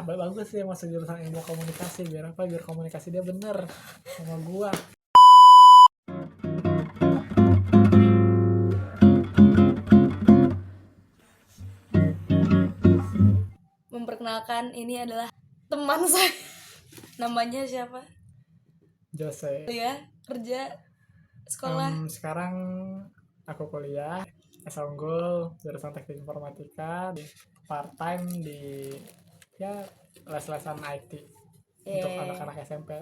bagus sih masuk jurusan ilmu komunikasi. Biar apa? Biar komunikasi dia bener sama gua. Memperkenalkan, ini adalah teman saya. Namanya siapa? Jose. Ya, kerja, sekolah. Sekarang aku kuliah S.Unggul jurusan teknik informatika, part time di ya les-lesan IT untuk anak-anak SMP,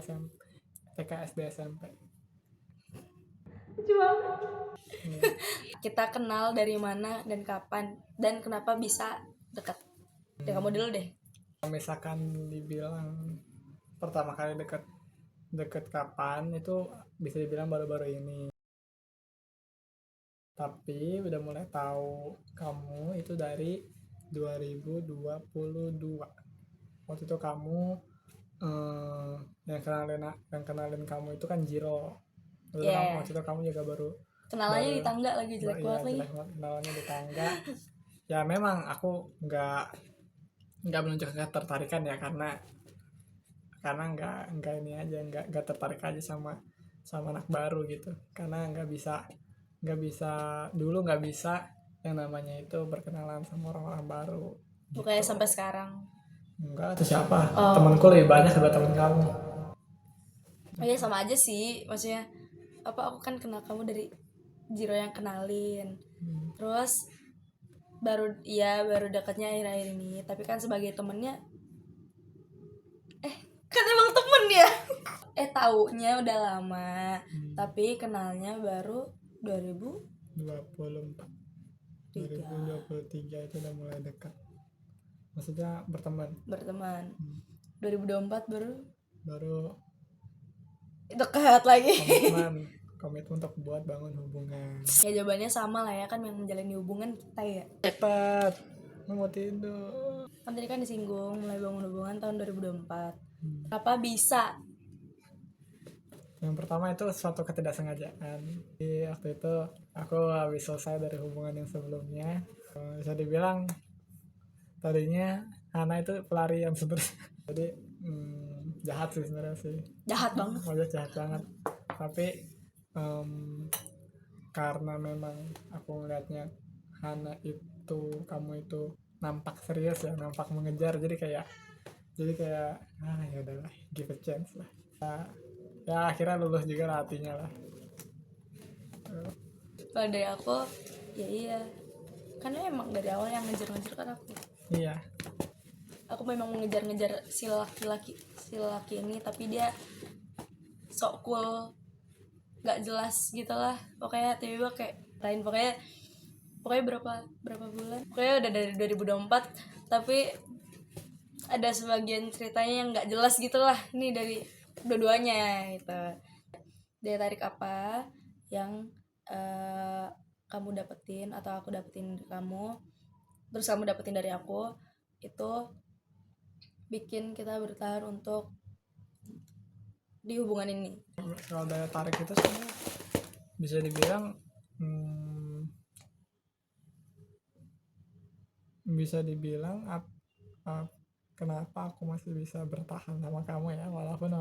TK, SD, SMP. Lucu banget. Kita kenal dari mana dan kapan dan kenapa bisa dekat? Ya kamu dulu deh. Misalkan dibilang pertama kali deket kapan, itu bisa dibilang baru-baru ini. Tapi udah mulai tahu kamu itu dari 2022. Waktu itu kamu yang kenalin kamu itu kan Jiro. Waktu itu kamu juga baru Kenalannya di tangga lagi, jelek banget lagi. Kenalannya di tangga. Ya memang aku nggak menunjukkan ketertarikan ya, karena nggak ini aja, nggak tertarik aja sama anak baru gitu, karena nggak bisa dulu nggak bisa yang namanya itu berkenalan sama orang-orang baru gitu. Kayak sampai sekarang. Enggak, itu siapa? Temanku lebih banyak daripada teman kamu. Oh iya, sama aja sih, maksudnya aku kan kenal kamu dari Jiro yang kenalin. Terus baru dekatnya akhir-akhir ini, tapi kan sebagai temennya kan emang temen ya. Taunya udah lama, tapi kenalnya baru 2023 itu udah mulai dekat, maksudnya berteman. 2024 baru dekat lagi. komitmen untuk buat bangun hubungan. Ya jawabannya sama lah ya, kan yang menjalani hubungan kita ya. Cepat, mau tidur. Kan tadi kan disinggung mulai bangun hubungan tahun 2024. Apa bisa? Yang pertama itu suatu ketidaksengajaan. Di waktu itu aku habis selesai dari hubungan yang sebelumnya. Bisa dibilang tadinya Hana itu pelarian sebenarnya. Jadi jahat sih sebenarnya sih. Jahat banget. Jahat banget. Tapi karena memang aku ngeliatnya Hana itu, kamu itu nampak serius ya, nampak mengejar, jadi kayak ya udahlah, give a chance lah. Ya akhirnya lulus juga lah hatinya lah. Kalau dari aku ya iya, karena emang dari awal yang ngejar-ngejar kan aku. Iya. Aku memang mengejar-ngejar si laki ini, tapi dia sok cool, nggak jelas gitulah. Pokoknya tiba-tiba kayak lain, pokoknya berapa bulan. Pokoknya udah dari 2024, tapi ada sebagian ceritanya yang nggak jelas gitulah. Ini dari dua-duanya gitu. Daya tarik apa yang kamu dapetin atau aku dapetin dari kamu, terus kamu dapetin dari aku, itu bikin kita bertahan untuk di hubungan ini. Kalau daya tarik itu sebenarnya bisa dibilang kenapa aku masih bisa bertahan sama kamu ya, walaupun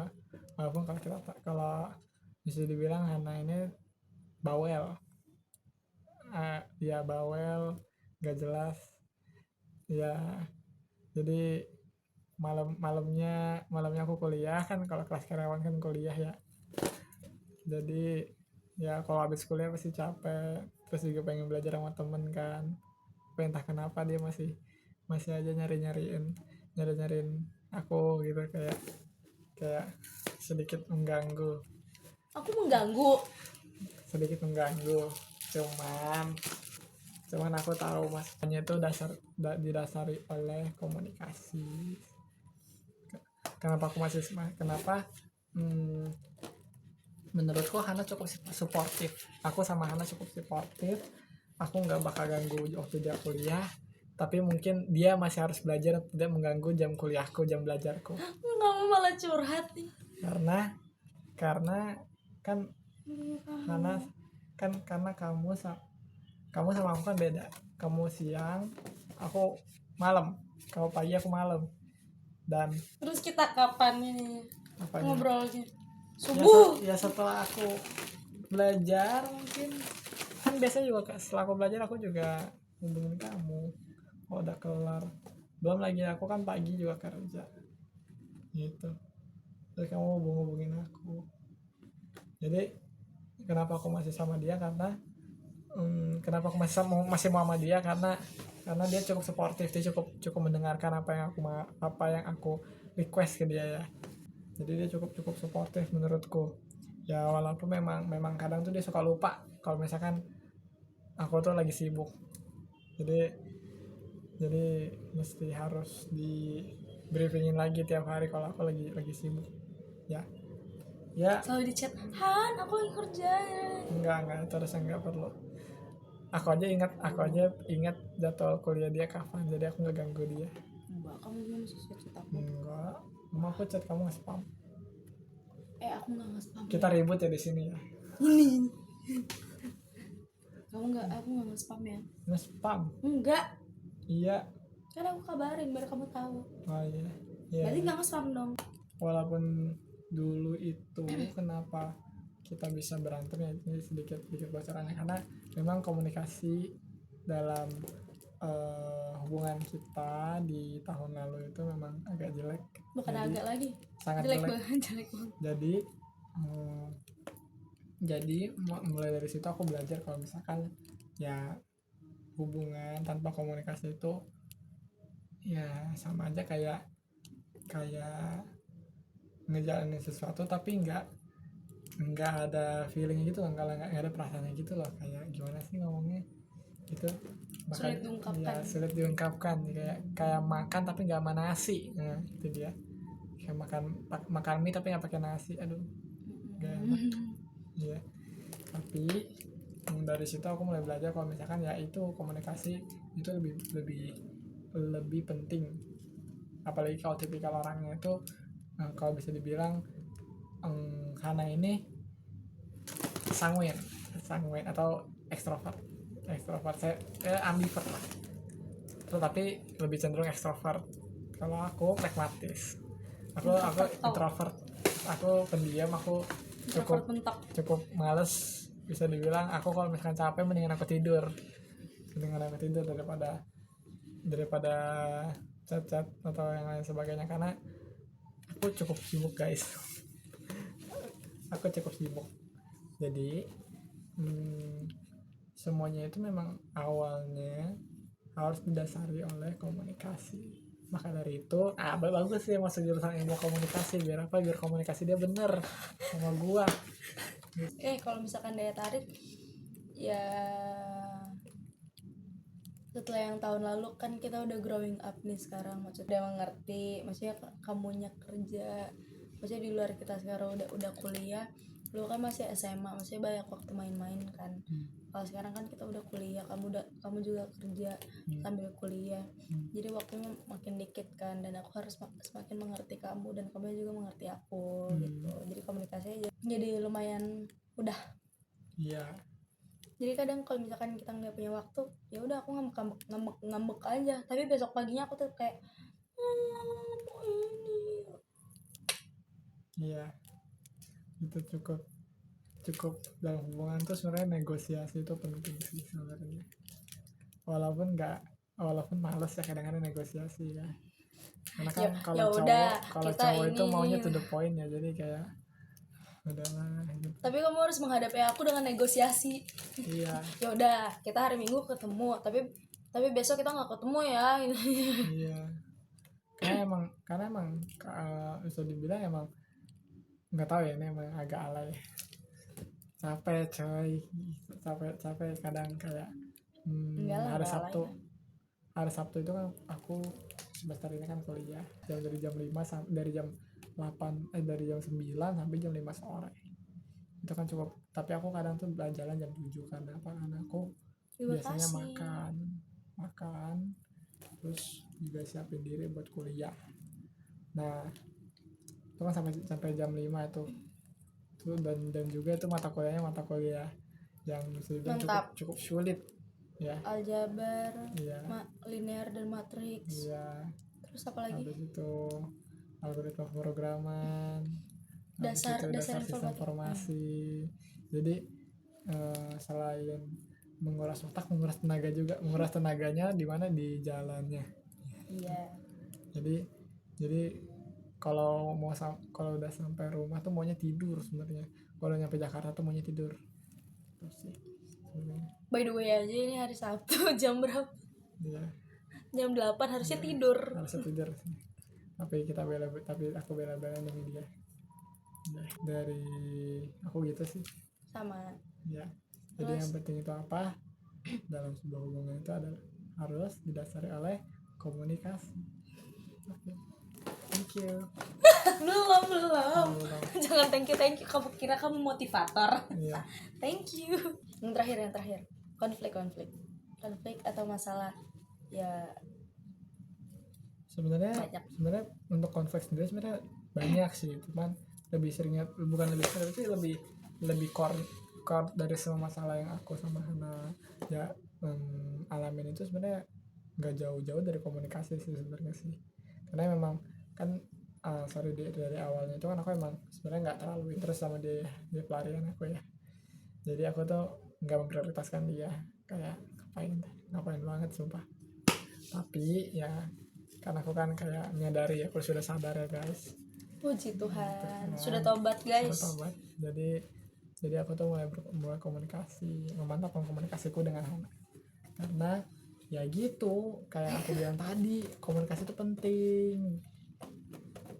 kalau bisa dibilang Hana ini bawel, dia bawel, gak jelas ya. Jadi malamnya aku kuliah kan, kalau kelas karyawan kan kuliah ya, jadi ya kalau habis kuliah pasti capek, terus juga pengen belajar sama temen kan, tapi entah kenapa dia masih aja nyariin aku gitu, kayak sedikit mengganggu. Aku mengganggu? Sedikit mengganggu, cuman aku tahu masalahnya itu didasari oleh komunikasi. Kenapa menurutku Hana cukup suportif. Aku sama Hana cukup suportif. Aku nggak bakal ganggu waktu dia kuliah, tapi mungkin dia masih harus belajar, tidak mengganggu jam kuliahku, jam belajarku. Kamu malah curhat nih. Karena kan Hana kan, karena kamu sama aku kan beda. Kamu siang, aku malam. Kamu pagi, aku malam. Dan Terus kita kapan ini apanya? ngobrolnya? Ya, Subuh. ya setelah aku belajar mungkin, kan biasanya juga setelah aku belajar aku juga hubungin kamu kalau udah kelar. Belum lagi aku kan pagi juga kerja gitu, terus kamu hubungin aku. Jadi kenapa aku masih sama dia karena kenapa aku masih mau sama dia karena dia cukup suportif, dia cukup mendengarkan apa yang aku request ke dia ya. Jadi dia cukup suportif menurutku ya, walaupun memang kadang tuh dia suka lupa kalau misalkan aku tuh lagi sibuk. Jadi mesti harus di briefingin lagi tiap hari kalau aku lagi sibuk ya. Selalu di chat, Han aku lagi kerja ya. Enggak, terus enggak perlu. Aku aja ingat jadwal kuliah dia kapan, jadi aku nggak ganggu dia. Mbak kamu juga masih chat aku. Enggak, mau aku chat kamu nge-spam. Aku nggak nge-spam. Kita ribut ya di sini ya. Ini. Aku nggak nge-spam ya. Nge-spam? Enggak. Iya. Kan aku kabarin biar kamu tahu. Oh iya. Iya. Berarti nggak nge-spam dong. Walaupun dulu itu kenapa kita bisa berantem ya, ini sedikit bocorannya, karena memang komunikasi dalam hubungan kita di tahun lalu itu memang agak jelek. Bukan agak lagi. Sangat jelek banget. Jadi mulai dari situ aku belajar kalau misalkan ya hubungan tanpa komunikasi itu ya sama aja kayak ngejalanin sesuatu tapi nggak ada feeling gitu, nggak ada perasaannya gitu loh. Kayak gimana sih ngomongnya gitu, Sulit diungkapkan. ya sulit diungkapkan, kayak makan tapi nggak sama nasi. Nah itu dia, kayak makan mie tapi nggak pakai nasi, aduh nggak enak. Iya, tapi dari situ aku mulai belajar kalau misalkan ya itu komunikasi itu lebih penting, apalagi kalau tipikal orangnya itu kalau bisa dibilang Hana ini sanguin atau ekstrovert. Saya ambivert lah, tapi lebih cenderung ekstrovert. Kalau aku pragmatis, aku introvert, aku pendiam, aku cukup males. Bisa dibilang aku kalau misalkan capek mendingan aku tidur daripada chat atau yang lain sebagainya, karena aku cukup sibuk guys. Jadi semuanya itu memang awalnya harus didasari oleh komunikasi. Maka dari itu bagus sih masuk jurusan ilmu komunikasi, biar komunikasi dia bener sama gua. Kalau misalkan daya tarik ya, setelah yang tahun lalu kan kita udah growing up nih sekarang, maksudnya mengerti, maksudnya kamunya kerja, maksudnya di luar kita sekarang udah kuliah. Lu kan masih SMA, maksudnya banyak waktu main-main kan. Kalau sekarang kan kita udah kuliah, kamu juga kerja sambil kuliah, jadi waktunya makin dikit kan, dan aku harus semakin mengerti kamu dan kamu juga mengerti aku gitu. Jadi komunikasinya jadi lumayan udah. Iya. Jadi kadang kalau misalkan kita nggak punya waktu, ya udah aku ngambek aja, tapi besok paginya aku tuh kayak ini. Iya, itu cukup dalam hubungan tuh sebenarnya negosiasi itu penting sih sebenarnya. Walaupun males ya kadang-kadang negosiasi ya. Karena kan kalau cowok itu maunya to the point ya, jadi kayak udahlah gitu. Tapi kamu harus menghadapi aku dengan negosiasi. Iya. Ya udah, kita hari Minggu ketemu, tapi besok kita nggak ketemu ya. Iya. Karena emang bisa dibilang emang nggak tahu ya, ini emang agak alay. Capek kadang kayak hari Sabtu itu kan aku semester ini kan kuliah dari jam 9 sampai jam 5 sore. Itu kan cukup, tapi aku kadang tuh jalan jam 7 karena aku biasanya makan terus juga siapin diri buat kuliah. Nah itu kan sampai jam 5 itu dan juga itu mata kuliah yang cukup sulit ya, aljabar, iya. linear dan matriks. Iya. Terus apa lagi? Habis itu algoritma pemrograman, habis Dasar itu dasar dasar sistem informasi. Jadi selain menguras otak, menguras tenaga juga, menguras tenaganya di mana di jalannya. Iya. Jadi kalau kalau udah sampai rumah tuh maunya tidur sebenarnya. Kalau nyampe Jakarta tuh maunya tidur. Terus sih sebenarnya. By the way aja ini hari Sabtu jam berapa? Iya, Jam 8 harusnya tidur. harusnya tidur sih. Tapi aku bela-belain demi dia. Ya, dari aku gitu sih. Sama. Ya. Jadi yang penting itu apa? Dalam sebuah hubungan itu adalah harus didasari oleh komunikasi. Oke. Thank you. belum. Jangan thank you. Kamu kira kamu motivator? Iya. Thank you. Yang terakhir. Konflik atau masalah ya Sebenarnya banyak. untuk konflik sendiri sebenarnya banyak sih, cuman lebih sering lebih core dari semua masalah yang aku sama Hana ya alamin itu sebenarnya nggak jauh-jauh dari komunikasi sih sebenarnya sih. Karena memang kan dari awalnya itu kan aku emang sebenarnya nggak terlalu interest sama dia pelarian aku ya. Jadi aku tuh nggak memprioritaskan dia, kayak ngapain banget sumpah. Tapi ya kan aku kan kayak menyadari, aku sudah sadar ya guys. Puji Tuhan, sudah tobat guys. Sudah tobat. Jadi aku tuh mulai komunikasi, memantapkan komunikasiku dengan Hana. Karena ya gitu, kayak aku bilang tadi, komunikasi itu penting.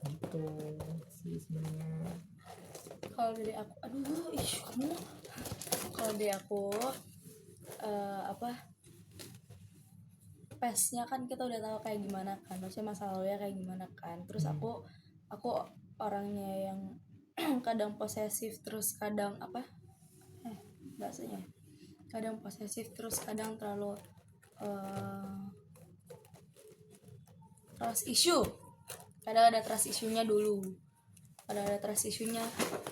Gitu sih sebenarnya. Kalau dari aku, kamu. Kalau dari aku pace-nya kan kita udah tahu kayak gimana kan, maksudnya masa lalunya kayak gimana kan. Terus aku orangnya yang kadang posesif, terus kadang bahasanya kadang posesif, terus kadang terlalu trust issue. Kadang ada trust issue-nya dulu,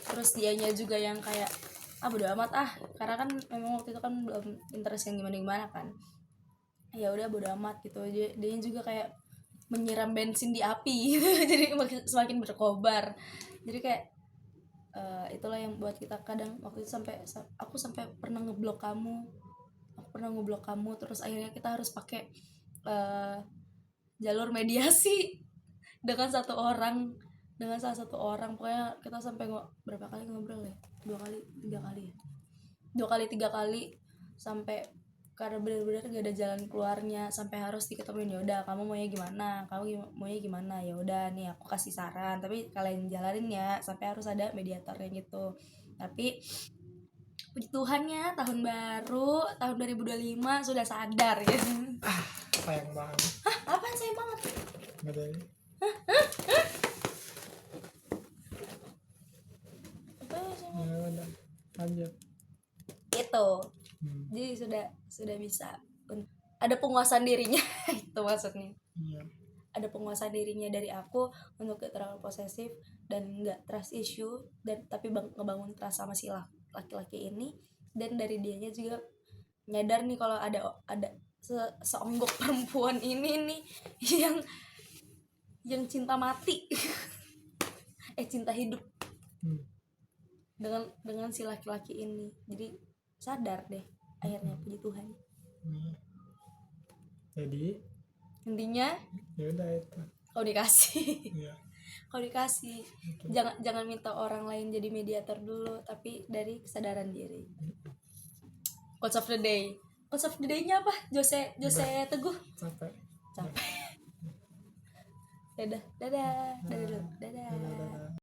terus dianya juga yang kayak bodo amat karena kan memang waktu itu kan belum interest yang gimana kan, ya udah bodo amat gitu aja. Dia juga kayak menyiram bensin di api gitu. Jadi semakin berkobar. Jadi kayak itulah yang buat kita kadang waktu itu aku sampai pernah ngeblok kamu, terus akhirnya kita harus pakai jalur mediasi dengan salah satu orang. Pokoknya kita sampai berapa kali ngobrol ya, 2 kali sampai karena benar-benar gak ada jalan keluarnya, sampai harus diketemuin. Ya udah, kamu maunya gimana, ya udah nih aku kasih saran, tapi kalian jalanin ya, sampai harus ada mediatornya gitu. Tapi puji Tuhannya tahun baru tahun 2025 sudah sadar ya. Sayang banget. Apaan sayang banget? Nggak ada. Ya udah, lanjut. Itu. Jadi sudah bisa ada penguasaan dirinya. Itu maksudnya. Iya. Ada penguasaan dirinya dari aku untuk gak terlalu posesif dan gak trust issue, dan tapi ngebangun trust sama si laki-laki ini. Dan dari dianya juga nyadar nih kalau ada seonggok perempuan ini nih yang cinta mati. Cinta hidup dengan si laki-laki ini. Jadi sadar deh akhirnya, puji Tuhan. Jadi intinya ya udah itu komunikasi. Iya. Komunikasi. Jangan minta orang lain jadi mediator dulu, tapi dari kesadaran diri. Quotes of the day-nya apa? Jose Teguh. Capek. Dadah.